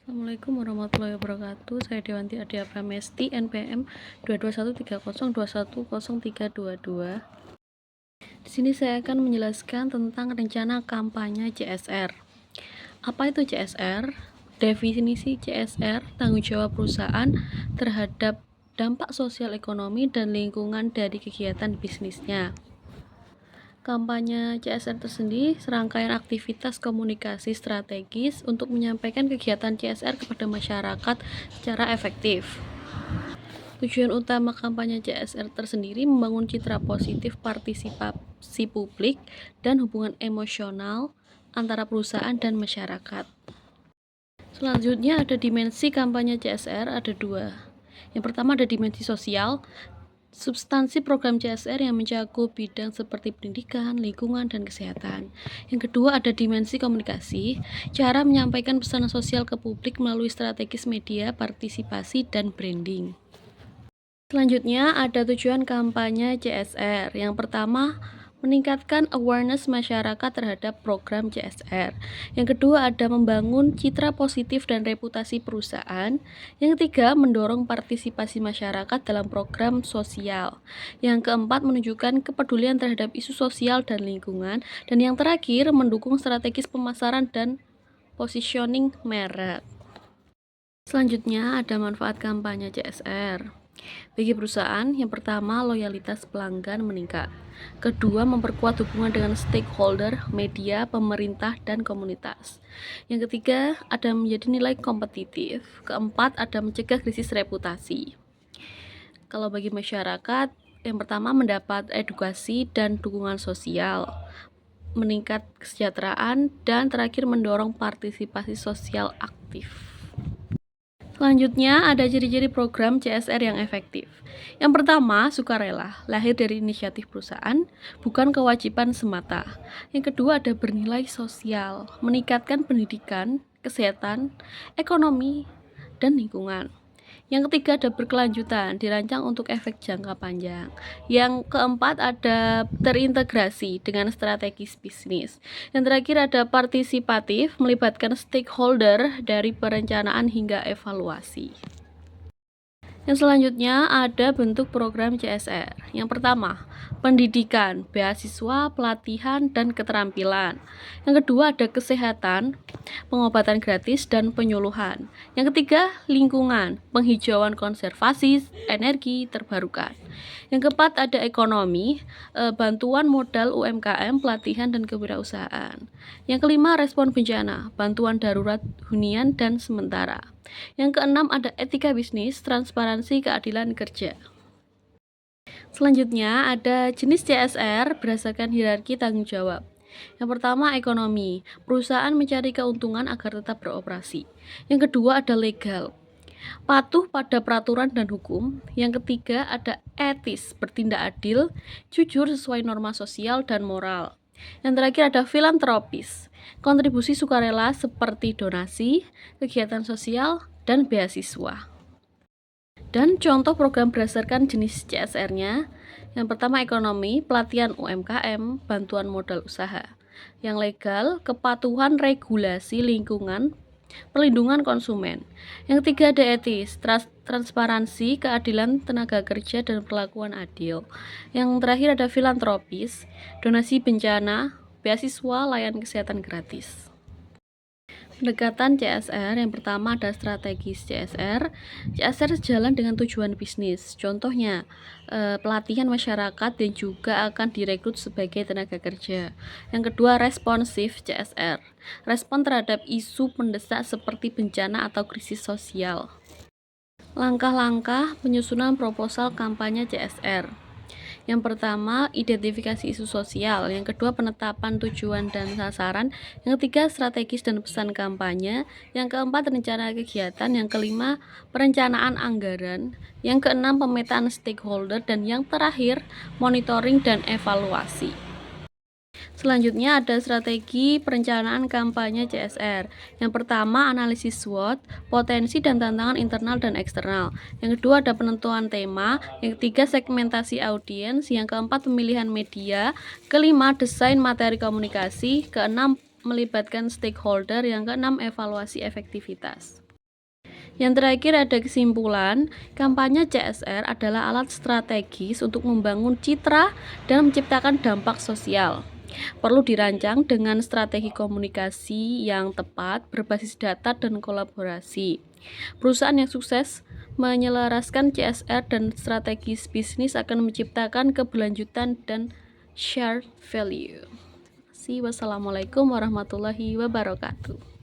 Assalamualaikum warahmatullahi wabarakatuh. Saya Dewanti Adia Pramesti, NPM 22130210322. Di sini saya akan menjelaskan tentang rencana kampanye CSR. Apa itu CSR? Definisi CSR, tanggung jawab perusahaan terhadap dampak sosial ekonomi dan lingkungan dari kegiatan bisnisnya. Kampanye CSR tersendiri serangkaian aktivitas komunikasi strategis untuk menyampaikan kegiatan CSR kepada masyarakat secara efektif. Tujuan utama kampanye CSR tersendiri membangun citra positif partisipasi publik dan hubungan emosional antara perusahaan dan masyarakat. Selanjutnya ada dimensi kampanye CSR, ada dua. Yang pertama ada dimensi sosial. Substansi program CSR yang mencakup bidang seperti pendidikan, lingkungan, dan kesehatan. Yang kedua ada dimensi komunikasi, cara menyampaikan pesan sosial ke publik melalui strategis media, partisipasi, dan branding. Selanjutnya ada tujuan kampanye CSR. Yang pertama, meningkatkan awareness masyarakat terhadap program CSR. Yang kedua ada membangun citra positif dan reputasi perusahaan. Yang ketiga mendorong partisipasi masyarakat dalam program sosial. Yang keempat menunjukkan kepedulian terhadap isu sosial dan lingkungan. Dan yang terakhir mendukung strategis pemasaran dan positioning merek. Selanjutnya ada manfaat kampanye CSR. Bagi perusahaan, yang pertama loyalitas pelanggan meningkat. Kedua, memperkuat hubungan dengan stakeholder, media, pemerintah, dan komunitas. Yang ketiga, ada menjadi nilai kompetitif. Keempat, ada mencegah krisis reputasi. Kalau bagi masyarakat, yang pertama mendapat edukasi dan dukungan sosial, meningkat kesejahteraan, dan terakhir mendorong partisipasi sosial aktif. Selanjutnya ada ciri-ciri program CSR yang efektif. Yang pertama, sukarela, lahir dari inisiatif perusahaan, bukan kewajiban semata. Yang kedua ada bernilai sosial, meningkatkan pendidikan, kesehatan, ekonomi, dan lingkungan. Yang ketiga ada berkelanjutan, dirancang untuk efek jangka panjang. Yang keempat ada terintegrasi dengan strategis bisnis. Yang terakhir ada partisipatif, melibatkan stakeholder dari perencanaan hingga evaluasi. Yang selanjutnya ada bentuk program CSR. Yang pertama, pendidikan, beasiswa, pelatihan, dan keterampilan. Yang kedua ada kesehatan, pengobatan gratis, dan penyuluhan. Yang ketiga, lingkungan, penghijauan konservasi, energi terbarukan. Yang keempat ada ekonomi, bantuan modal UMKM, pelatihan, dan kewirausahaan. Yang kelima, respon bencana, bantuan darurat hunian dan sementara. Yang keenam ada etika bisnis, transparansi, keadilan kerja. Selanjutnya ada jenis CSR berdasarkan hierarki tanggung jawab. Yang pertama ekonomi, perusahaan mencari keuntungan agar tetap beroperasi. Yang kedua ada legal, patuh pada peraturan dan hukum. Yang ketiga ada etis, bertindak adil, jujur sesuai norma sosial dan moral. Yang terakhir ada filantropis, kontribusi sukarela seperti donasi, kegiatan sosial, dan beasiswa. Dan contoh program berdasarkan jenis CSR-nya, yang pertama ekonomi, pelatihan UMKM, bantuan modal usaha. Yang legal, kepatuhan regulasi lingkungan, perlindungan konsumen. Yang ketiga ada etis, transparansi, keadilan tenaga kerja, dan perlakuan adil. Yang terakhir ada filantropis, donasi bencana, beasiswa, layanan kesehatan gratis. Pendekatan CSR yang pertama ada strategis CSR. CSR sejalan dengan tujuan bisnis. Contohnya pelatihan masyarakat dan juga akan direkrut sebagai tenaga kerja. Yang kedua responsif CSR, respon terhadap isu mendesak seperti bencana atau krisis sosial. Langkah-langkah penyusunan proposal kampanye CSR. Yang pertama, identifikasi isu sosial. Yang kedua, penetapan tujuan dan sasaran. Yang ketiga, strategis dan pesan kampanye. Yang keempat, rencana kegiatan. Yang kelima, perencanaan anggaran. Yang keenam, pemetaan stakeholder. Dan yang terakhir, monitoring dan evaluasi. Selanjutnya ada strategi perencanaan kampanye CSR. Yang pertama, analisis SWOT, potensi dan tantangan internal dan eksternal. Yang kedua ada penentuan tema. Yang ketiga segmentasi audiens. Yang keempat pemilihan media. Kelima desain materi komunikasi. Keenam melibatkan stakeholder. Yang keenam evaluasi efektivitas. Yang terakhir ada kesimpulan, kampanye CSR adalah alat strategis untuk membangun citra dan menciptakan dampak sosial. Perlu dirancang dengan strategi komunikasi yang tepat, berbasis data dan kolaborasi. Perusahaan yang sukses menyelaraskan CSR dan strategis bisnis akan menciptakan keberlanjutan dan shared value. Wassalamualaikum warahmatullahi wabarakatuh.